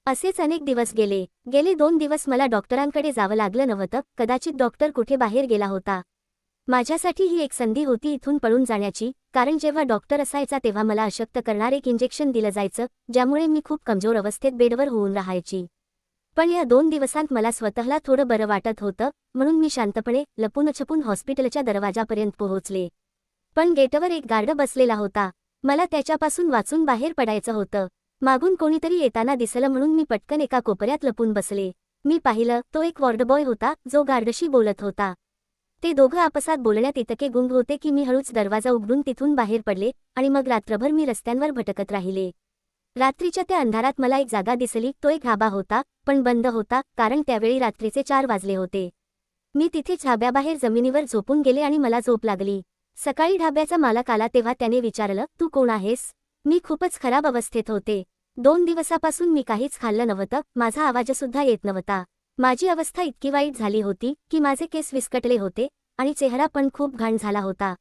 असेच अनेक दिवस गेले. गेले 2 दिवस मला डॉक्टरांकडे जावं लागलं नव्हतं. कदाचित डॉक्टर कुठे बाहेर गेला होता. माझ्यासाठी ही एक संधी होती इथून पळून जाण्याची, कारण जेव्हा डॉक्टर असायचा तेव्हा मला अशक्त करणारे एक इंजेक्शन दिलं जायचं, ज्यामुळे मी खूप कमजोर अवस्थेत बेडवर होऊन राहायची. पण या 2 दिवसांत मला स्वतःला थोडं बरं वाटत होतं, म्हणून मी शांतपणे लपूनछपून हॉस्पिटलच्या दरवाजापर्यंत पोहोचले. पण गेटवर एक गार्ड बसलेला होता. मला त्याच्यापासून वाचून बाहेर पडायचं होतं. मागून कोणीतरी येताना दिसलं म्हणून मी पटकन एका कोपऱ्यात लपून बसले. मी पाहिलं, तो एक वॉर्डबॉय होता, जो गार्डशी बोलत होता. ते दोघं आपसात बोलण्यात इतके गुंग होते की मी हळूच दरवाजा उघडून तिथून बाहेर पडले आणि मग रात्रभर मी रस्त्यांवर भटकत राहिले. रात्रीच्या त्या अंधारात मला एक जागा दिसली. तो एक ढाबा होता, पण बंद होता, कारण त्यावेळी रात्रीचे 4 वाजले होते. मी तिथेच ढाब्याबाहेर जमिनीवर झोपून गेले आणि मला झोप लागली. सकाळी ढाब्याचा मालक आला तेव्हा त्याने विचारलं, तू कोण आहेस? मी खूपच खराब अवस्थेत होते. 2 दिवसापासून मी काहीच खाल्लं नव्हतं. माझा आवाजसुद्धा येत नव्हता. माझी अवस्था इतकी वाईट झाली होती की माझे केस विस्कटले होते आणि चेहरा पण खूप घाण झाला होता.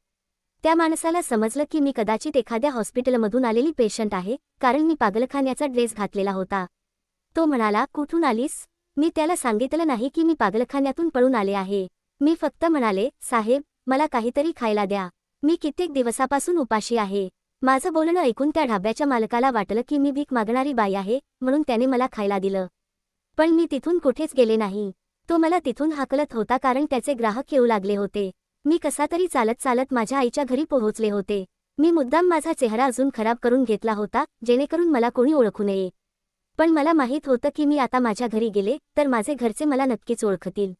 त्या माणसाला समजलं की मी कदाचित एखाद्या हॉस्पिटलमधून आलेली पेशंट आहे, कारण मी पागलखान्याचा ड्रेस घातलेला होता. तो म्हणाला, कुठून आलीस? मी त्याला सांगितलं नाही की मी पागलखान्यातून पळून आले आहे. मी फक्त म्हणाले, साहेब, मला काहीतरी खायला द्या. मी कित्येक दिवसापासून उपाशी आहे. माझं बोलणं ऐकून त्या ढाब्याच्या मालकाला वाटलं की मी भीक मागणारी बाई आहे, म्हणून त्याने मला खायला दिलं. पण मी तिथून कुठेच गेले नाही. तो मला तिथून हाकलत होता कारण त्याचे ग्राहक येऊ लागले होते. मी कसा तरी चालत चालत माझ्या आईच्या घरी पोहोचले होते. मी मुद्दाम माझा चेहरा अजून खराब करून घेतला होता, जेणेकरून मला कोणी ओळखू नये. पण मला माहीत होतं की मी आता माझ्या घरी गेले तर माझे घरचे मला नक्कीच ओळखतील.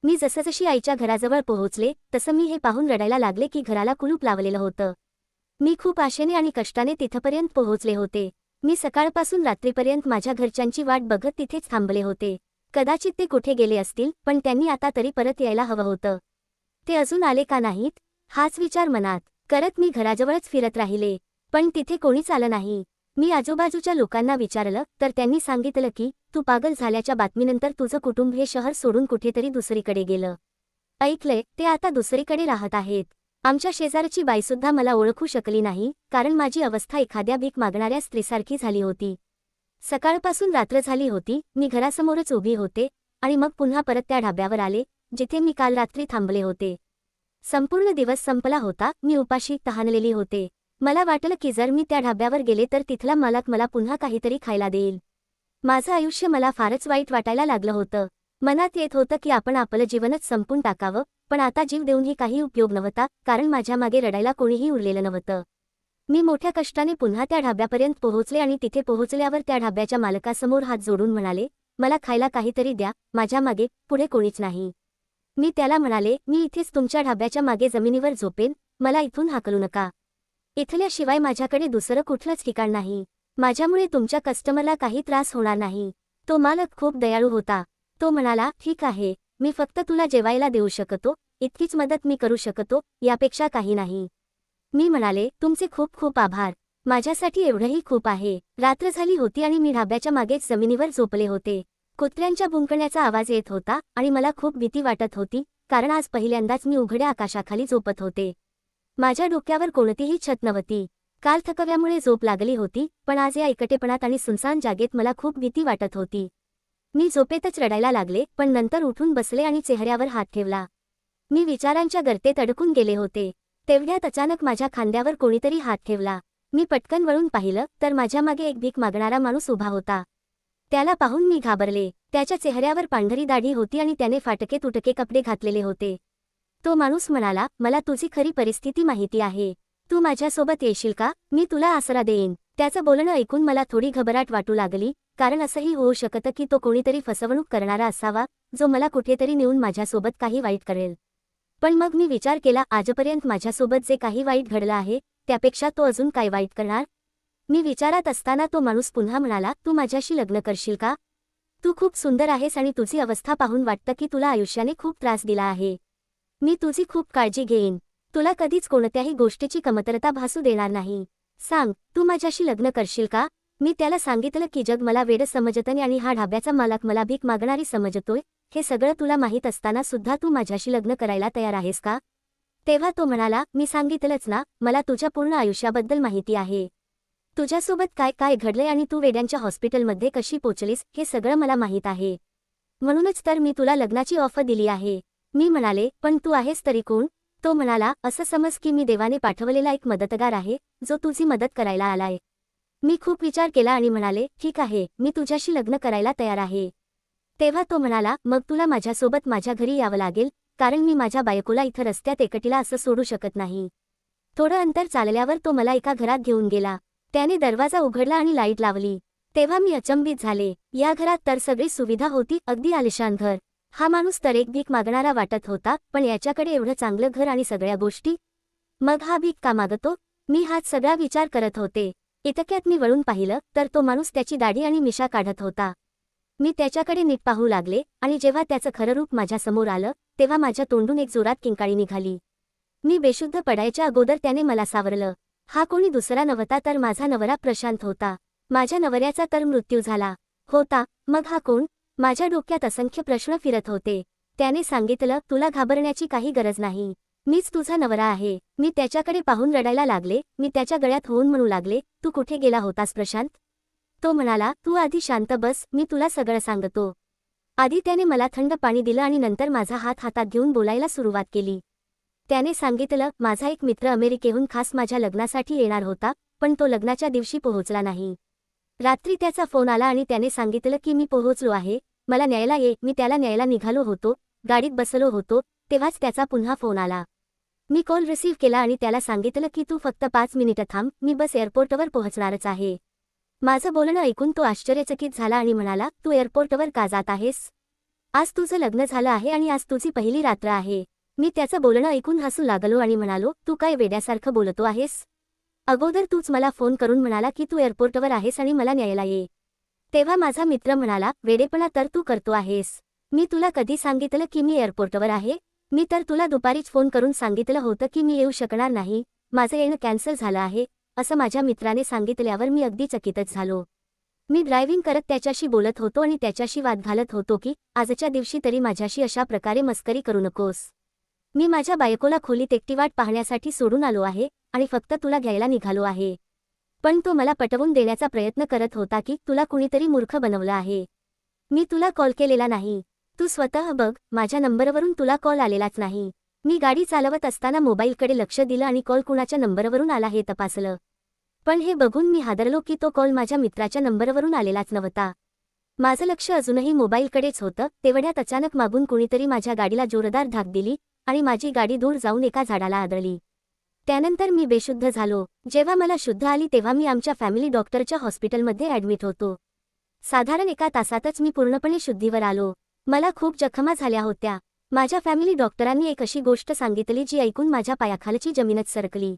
मी जसजशी आईच्या घराजवळ पोहोचले तसं मी हे पाहून रडायला लागले की घराला कुलूप लावलेलं होतं. मी खूप आशेने आणि कष्टाने तिथपर्यंत पोहोचले होते. मी सकाळपासून रात्रीपर्यंत माझ्या घरच्यांची वाट बघत तिथेच थांबले होते. कदाचित ते कुठे गेले असतील, पण त्यांनी आता तरी परत यायला हवं होतं. ते अजून आले का नाहीत? हाच विचार मनात करत मी घराजवळच फिरत राहिले. पण तिथे कोणीच आलं नाही. मी आजूबाजूच्या लोकांना विचारलं तर त्यांनी सांगितलं की तू पागल झाल्याच्या बातमीनंतर तुझं कुटुंब हे शहर सोडून कुठेतरी दुसरीकडे गेलं. ऐकलंय, ते आता दुसरीकडे राहत आहेत. आमच्या शेजारची बाईसुद्धा मला ओळखू शकली नाही, कारण माझी अवस्था एखाद्या भीक मागणाऱ्या स्त्रीसारखी झाली होती. सकाळपासून रात्र झाली होती. मी घरासमोरच उभी होते आणि मग पुन्हा परत त्या ढाब्यावर आले, जिथे मी काल रात्री थांबले होते. संपूर्ण दिवस संपला होता. मी उपाशी तहानलेली होते. मला वाटलं की जर मी त्या ढाब्यावर गेले तर तिथला मालक मला पुन्हा काहीतरी खायला देईल. माझं आयुष्य मला फारच वाईट वाटायला लागलं होतं. मनात येत होतं की आपण आपलं जीवनच संपून टाकावं, पण आता जीव देऊनही काही उपयोग नव्हता, कारण माझ्या मागे रडायला कोणीही उरलेलं नव्हतं. मी मोठ्या कष्टाने पुन्हा त्या ढाब्यापर्यंत पोहोचले आणि तिथे पोहोचल्यावर त्या ढाब्याच्या मालकासमोर हात जोडून म्हणाले, मला खायला काहीतरी द्या. माझ्या मागे पुढे कोणीच नाही. मी त्याला म्हणाले, मी इथेच तुमच्या ढाब्याच्या मागे जमिनीवर झोपेन. मला इथून हाकलू नका. इथल्याशिवाय माझ्याकडे दुसरं कुठलंच ठिकाण नाही. माझ्यामुळे तुमच्या कस्टमरला काही त्रास होणार नाही. तो मालक खूप दयाळू होता. तो म्हणाला, ठीक आहे, मी फक्त तुला जेवायला देऊ शकतो, इतकीच मदत मी करू शकतो, यापेक्षा काही नाही. मी म्हणाले, तुमचे खूप खूप आभार. माझ्यासाठी एवढंही खूप आहे. रात्र झाली होती आणि मी ढाब्याच्या मागेच जमिनीवर झोपले होते. कुत्र्यांच्या भुंकण्याचा आवाज येत होता आणि मला खूप भीती वाटत होती, कारण आज पहिल्यांदाच मी उघड्या आकाशाखाली झोपत होते. माझ्या डोक्यावर कोणतीही छत नव्हती. काल थकव्यामुळे झोप लागली होती, पण आज या एकटेपणात आणि सुनसान जागेत मला खूप भीती वाटत होती. मी झोपेतच रडायला लागले, पण नंतर उठून बसले आणि चेहऱ्यावर हात ठेवला. मी विचारांच्या गर्तेत अडकून गेले होते. तेवढ्यात अचानक माझ्या खांद्यावर कोणीतरी हात ठेवला. मी पटकन वळून पाहिलं तर माझ्या मागे एक भीक मागणारा माणूस उभा होता. त्याला पाहून मी घाबरले. त्याच्या चेहऱ्यावर पांढरी दाढी होती आणि त्याने फाटके तुटके कपडे घातलेले होते. तो माणूस म्हणाला, मला तुझी खरी परिस्थिती माहिती आहे. तू माझ्यासोबत येशील का? मी तुला आसरा देईन. त्याचं बोलणं ऐकून मला थोडी घबराट वाटू लागली, कारण असंही होऊ शकतं की तो कोणीतरी फसवणूक करणारा असावा, जो मला कुठेतरी नेऊन माझ्यासोबत काही वाईट करेल. पण मग मी विचार केला, आजपर्यंत माझ्यासोबत जे काही वाईट घडलं आहे, त्यापेक्षा तो अजून काय वाईट करणार? मी विचारात असताना तो माणूस पुन्हा म्हणाला, तू माझ्याशी लग्न करशील का? तू खूप सुंदर आहेस आणि तुझी अवस्था पाहून वाटतं की तुला आयुष्याने खूप त्रास दिला आहे. मी तुझी खूप काळजी घेईन. तुला कधीच कोणत्याही गोष्टीची कमतरता भासू देणार नाही. सांग, तू माझ्याशी लग्न करशील का? मी त्याला सांगितलं की जग मला वेड समजतं आणि हा ढाब्याचा मालक मला भीक मागणारी समजतोय. हे सगळं तुला माहीत असताना सुद्धा तू माझ्याशी लग्न करायला तयार आहेस का? तेव्हा तो म्हणाला, मी सांगितलंच ना, मला तुझ्या पूर्ण आयुष्याबद्दल माहिती आहे. तुझ्यासोबत काय काय घडले आणि तू वेड्यांच्या हॉस्पिटलमध्ये कशी पोचलीस हे सगळं मला माहीत आहे. म्हणूनच तर मी तुला लग्नाची ऑफर दिली आहे. मी म्हणाले, पण तू आहेस तरी कोण? तो म्हणाला, असं समज की मी देवाने पाठवलेला एक मदतगार आहे, जो तुझी मदत करायला आलाय. मी खूप विचार केला आणि म्हणाले, ठीक आहे, मी तुझ्याशी लग्न करायला तयार आहे. तेव्हा तो म्हणाला, मग तुला माझ्यासोबत माझ्या घरी यावं लागेल, कारण मी माझ्या बायकोला इथं रस्त्यात एकटीला असं सोडू शकत नाही. थोडं अंतर चालल्यावर तो मला एका घरात घेऊन गेला. त्याने दरवाजा उघडला आणि लाईट लावली. तेव्हा मी अचंबित झाले. या घरात तर सगळी सुविधा होती, अगदी आलिशान घर. हा माणूस तर एक भीक मागणारा वाटत होता, पण याच्याकडे एवढं चांगलं घर आणि सगळ्या गोष्टी. मग हा भीक का मागतो? मी हाच सगळा विचार करत होते. इतक्यात मी वळून पाहिलं तर तो माणूस त्याची दाढी आणि मिशा काढत होता. मी त्याच्याकडे नीट पाहू लागले आणि जेव्हा त्याचं खरं रूप माझ्यासमोर आलं, तेव्हा माझ्या तोंडून एक जोरात किंकाळी निघाली. मी बेशुद्ध पडायच्या अगोदर त्याने मला सावरलं. हा कोणी दुसरा नव्हता तर माझा नवरा प्रशांत होता. माझ्या नवऱ्याचा तर मृत्यू झाला होता. मग हा कोण? माझ्या डोक्यात असंख्य प्रश्न फिरत होते. त्याने सांगितलं, तुला घाबरण्याची काही गरज नाही. मीच तुझा नवरा आहे. मी त्याच्याकडे पाहून रडायला लागले. मी त्याच्या गळ्यात होऊन म्हणू लागले, तू कुठे गेला होतास प्रशांत? तो म्हणाला, तू आधी शांत बस, मी तुला सगळं सांगतो. आधी त्याने मला थंड पाणी दिलं आणि नंतर माझा हात हातात घेऊन बोलायला सुरुवात केली. त्याने सांगितलं, माझा एक मित्र अमेरिकेहून खास माझ्या लग्नासाठी येणार होता, पण तो लग्नाच्या दिवशी पोहोचला नाही. रात्री त्याचा फोन आला आणि त्याने सांगितलं की मी पोहोचलो आहे, मला न्यायला ये. मी त्याला न्यायला निघालो होतो, गाडीत बसलो होतो, तेव्हाच त्याचा पुन्हा फोन आला. मी कॉल रिसीव्ह केला आणि त्याला सांगितलं की तू फक्त 5 मिनिटं थांब, मी बस एअरपोर्टवर पोहोचणारच आहे. माझं बोलणं ऐकून तो आश्चर्यचकित झाला आणि म्हणाला, तू एअरपोर्टवर का जात आहेस? आज तुझं लग्न झालं आहे आणि आज तुझी पहिली रात्र आहे. मी त्याचं बोलणं ऐकून हसू लागलो आणि म्हणालो, तू काय वेड्यासारखं बोलतो आहेस? अगोदर तूच मला फोन करून म्हणाला की तू एअरपोर्टवर आहेस आणि मला न्यायला ये. तेव्हा माझा मित्र म्हणाला, वेडेपणा तर तू करतो आहेस. मी तुला कधी सांगितलं की मी एअरपोर्टवर आहे? मी तर तुला दुपारीच फोन करून सांगितलं होतं की मी येऊ शकणार नाही, माझं येणं कॅन्सल झालं आहे, असं माझ्या मित्राने सांगितल्यावर मी अगदी चकितच झालो. मी ड्रायव्हिंग करत त्याच्याशी बोलत होतो आणि त्याच्याशी वाद घालत होतो की आजच्या दिवशी तरी माझ्याशी अशा प्रकारे मस्करी करू नकोस. मी माझ्या बायकोला खोलीत एकटी वाट पाहण्यासाठी सोडून आलो आहे आणि फक्त तुला घ्यायला निघालो आहे. पण तो मला पटवून देण्याचा प्रयत्न करत होता की तुला कुणीतरी मूर्ख बनवलं आहे. मी तुला कॉल केलेला नाही. तू स्वतः बघ, माझ्या नंबरवरून तुला कॉल आलेलाच नाही. मी गाडी चालवत असताना मोबाईलकडे लक्ष दिलं आणि कॉल कुणाच्या नंबरवरून आला हे तपासलं. पण हे बघून मी हादरलो की तो कॉल माझ्या मित्राच्या नंबरवरून आलेलाच नव्हता. माझं लक्ष अजूनही मोबाईलकडेच होतं. तेवढ्यात अचानक मागून कुणीतरी माझ्या गाडीला जोरदार धाक दिली आणि माझी गाडी दूर जाऊन एका झाडाला आदळली. त्यानंतर मी बेशुद्ध झालो. जेव्हा मला शुद्ध आली तेव्हा मी आमच्या फॅमिली डॉक्टरच्या हॉस्पिटलमध्ये ॲडमिट होतो. साधारण 1 तासातच मी पूर्णपणे शुद्धीवर आलो. मला खूप जखमा झाल्या होत्या. माझ्या फॅमिली डॉक्टरांनी एक अशी गोष्ट सांगितली जी ऐकून माझ्या पायाखालची जमीनच सरकली.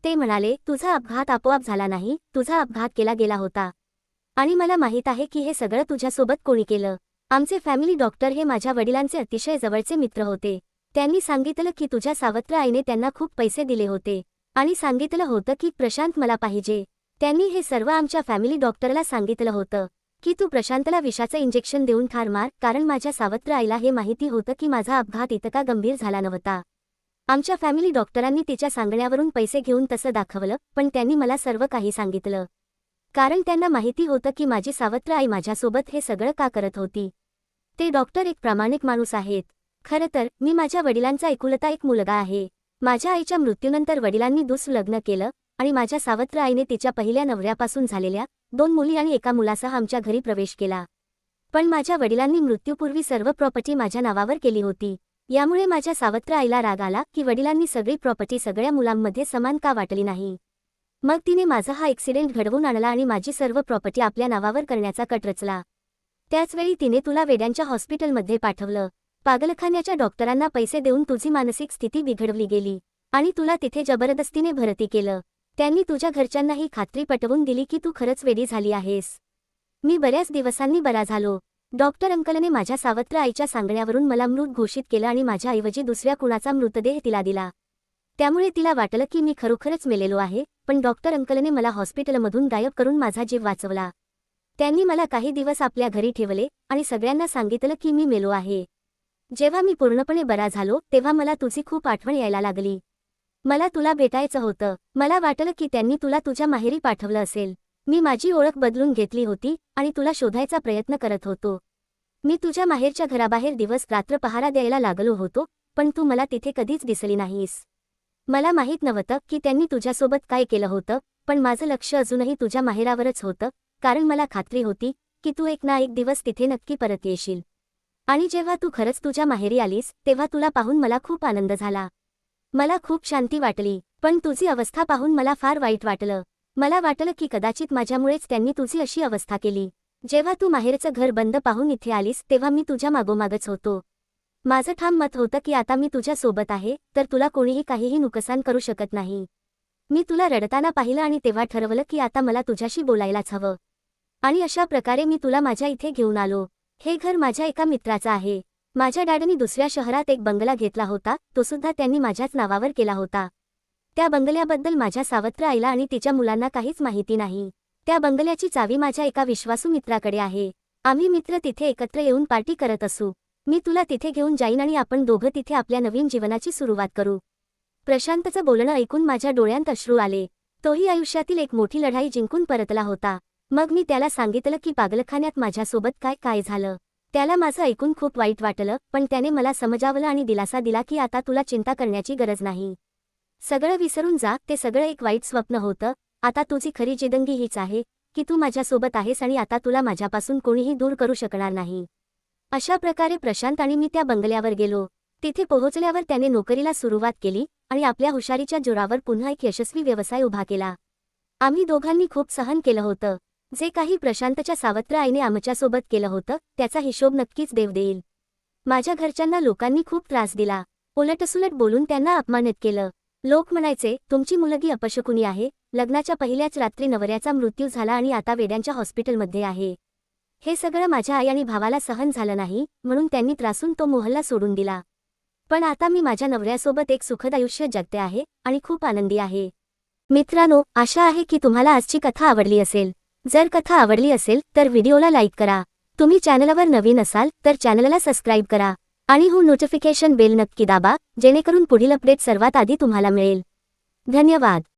ते म्हणाले, तुझा अपघात आपोआप झाला नाही, तुझा अपघात केला गेला होता. आणि मला माहीत आहे की हे सगळं तुझ्यासोबत कोणी केलं. आमचे फॅमिली डॉक्टर हे माझ्या वडिलांचे अतिशय जवळचे मित्र होते. त्यांनी सांगितलं की तुझ्या सावत्र आईने त्यांना खूप पैसे दिले होते आणि सांगितलं होतं की प्रशांत मला पाहिजे. त्यांनी हे सर्व आमच्या फॅमिली डॉक्टरला सांगितलं होतं की तू प्रशांतला विषाचं इंजेक्शन देऊन ठार मार, कारण माझ्या सावत्र आईला हे माहिती होतं की माझा अपघात इतका गंभीर झाला नव्हता. आमच्या फॅमिली डॉक्टरांनी तिच्या सांगण्यावरून पैसे घेऊन तसं दाखवलं, पण त्यांनी मला सर्व काही सांगितलं. कारण त्यांना माहिती होतं की माझी सावत्र आई माझ्यासोबत हे सगळं का करत होती. ते डॉक्टर एक प्रामाणिक माणूस आहेत. खरं तर मी माझ्या वडिलांचा एकुलता एक मुलगा आहे. माझ्या आईच्या मृत्यूनंतर वडिलांनी दुसरं लग्न केलं आणि माझ्या सावत्र आईने तिच्या पहिल्या नवऱ्यापासून झालेल्या 2 मुली आणि एका मुलासह आमच्या घरी प्रवेश केला. पण माझ्या वडिलांनी मृत्यूपूर्वी सर्व प्रॉपर्टी माझ्या नावावर केली होती. यामुळे माझ्या सावत्र आईला राग आला की वडिलांनी सगळी प्रॉपर्टी सगळ्या मुलांमध्ये समान का वाटली नाही. मग तिने माझा हा ॲक्सिडेंट घडवून आणला आणि माझी सर्व प्रॉपर्टी आपल्या नावावर करण्याचा कट रचला. त्याचवेळी तिने तुला वेड्यांच्या हॉस्पिटलमध्ये पाठवलं. पागलखान्याच्या डॉक्टरांना पैसे देऊन तुझी मानसिक स्थिती बिघडवली गेली आणि तुला तिथे जबरदस्तीने भरती केलं. त्यांनी तुझ्या घरच्यांनाही खात्री पटवून दिली की तू खरंच वेडी झाली आहेस. मी बऱ्याच दिवसांनी बरा झालो. डॉक्टर अंकलने माझ्या सावत्र आईच्या सांगण्यावरून मला मृत घोषित केलं आणि माझ्याऐवजी दुसऱ्या कुणाचा मृतदेह तिला दिला. त्यामुळे तिला वाटलं की मी खरोखरच मेलेलो आहे, पण डॉक्टर अंकलने मला हॉस्पिटलमधून गायब करून माझा जीव वाचवला. त्यांनी मला काही दिवस आपल्या घरी ठेवले आणि सगळ्यांना सांगितलं की मी मेलो आहे. जेव्हा मी पूर्णपणे बरा झालो तेव्हा मला तुझी खूप आठवण यायला लागली. मला तुला भेटायचं होतं. मला वाटलं की त्यांनी तुला तुझ्या माहेरी पाठवलं असेल. मी माझी ओळख बदलून घेतली होती आणि तुला शोधायचा प्रयत्न करत होतो. मी तुझ्या माहेरच्या घराबाहेर दिवस रात्र पहारा द्यायला लागलो होतो, पण तू मला तिथे कधीच दिसली नाहीस. मला माहीत नव्हतं की त्यांनी तुझ्यासोबत काय केलं होतं, पण माझं लक्ष अजूनही तुझ्या माहेरावरच होतं, कारण मला खात्री होती की तू एक ना एक दिवस तिथे नक्की परत येशील. आणि जेव्हा तू खरंच तुझ्या माहेरी आलीस तेव्हा तुला पाहून मला खूप आनंद झाला. मला खूप शांती वाटली, पण तुझी अवस्था पाहून मला फार वाईट वाटलं. मला वाटलं की कदाचित माझ्यामुळेच त्यांनी तुझी अशी अवस्था केली. जेव्हा तू माहेरचं घर बंद पाहून इथे आलीस तेव्हा मी तुझ्या मागोमागच होतो. माझं ठाम मत होतं की आता मी तुझ्या सोबत आहे तर तुला कोणीही काहीही नुकसान करू शकत नाही. मी तुला रडताना पाहिलं आणि तेव्हा ठरवलं की आता मला तुझ्याशी बोलायलाच हवं. आणि अशा प्रकारे मी तुला माझ्या इथे घेऊन आलो. हे घर माझ्या एका मित्राचं आहे. माझ्या डॅडनी दुसऱ्या शहरात एक बंगला घेतला होता, तो सुद्धा त्यांनी माझ्याच नावावर केला होता. त्या बंगल्याबद्दल माझ्या सावत्र आईला आणि तिच्या मुलांना काहीच माहिती नाही. त्या बंगल्याची चावी माझ्या एका विश्वासू मित्राकडे आहे. आम्ही मित्र तिथे एकत्र येऊन पार्टी करत असू. मी तुला तिथे घेऊन जाईन आणि आपण दोघं तिथे आपल्या नवीन जीवनाची सुरुवात करू. प्रशांतचं बोलणं ऐकून माझ्या डोळ्यांत अश्रू आले. तोही आयुष्यातील एक मोठी लढाई जिंकून परतला होता. मग मी त्याला सांगितलं की पागलखान्यात माझ्यासोबत काय काय झालं. त्याला माझं ऐकून खूप वाईट वाटलं, पण त्याने मला समजावलं आणि दिलासा दिला की आता तुला चिंता करण्याची गरज नाही. सगळं विसरून जा, ते सगळं एक वाईट स्वप्न होतं. आता तुझी खरी जिंदगी हीच आहे की तू माझ्यासोबत आहेस आणि आता तुला माझ्यापासून कोणीही दूर करू शकणार नाही. अशा प्रकारे प्रशांत आणि मी त्या बंगल्यावर गेलो. तिथे पोहोचल्यावर त्याने नोकरीला सुरुवात केली आणि आपल्या हुशारीच्या जोरावर पुन्हा एक यशस्वी व्यवसाय उभा केला. आम्ही दोघांनी खूप सहन केलं होतं. जे काही प्रशांतच्या सावत्र आईने आमच्यासोबत केलं होतं त्याचा हिशोब नक्कीच देव देईल. माझ्या घरच्यांना लोकांनी खूप त्रास दिला. उलटसुलट बोलून त्यांना अपमानित केलं. लोक म्हणायचे, तुमची मुलगी अपशकुनी आहे. लग्नाच्या पहिल्याच रात्री नवऱ्याचा मृत्यू झाला आणि आता वेड्यांच्या हॉस्पिटलमध्ये आहे. हे सगळं माझ्या आई आणि भावाला सहन झालं नाही, म्हणून त्यांनी त्रासून तो मोहल्ला सोडून दिला. पण आता मी माझ्या नवऱ्यासोबत एक सुखद आयुष्य जगते आहे आणि खूप आनंदी आहे. मित्रांनो, आशा आहे की तुम्हाला आजची कथा आवडली असेल. जर कथा आवडली असेल तर व्हिडिओला लाईक करा. तुम्ही चॅनलवर नवीन असाल तर चॅनलला सबस्क्राईब करा आणि नोटिफिकेशन बेल नक्की दाबा, जेणेकरून पुढील अपडेट सर्वात आधी तुम्हाला मिळेल. धन्यवाद.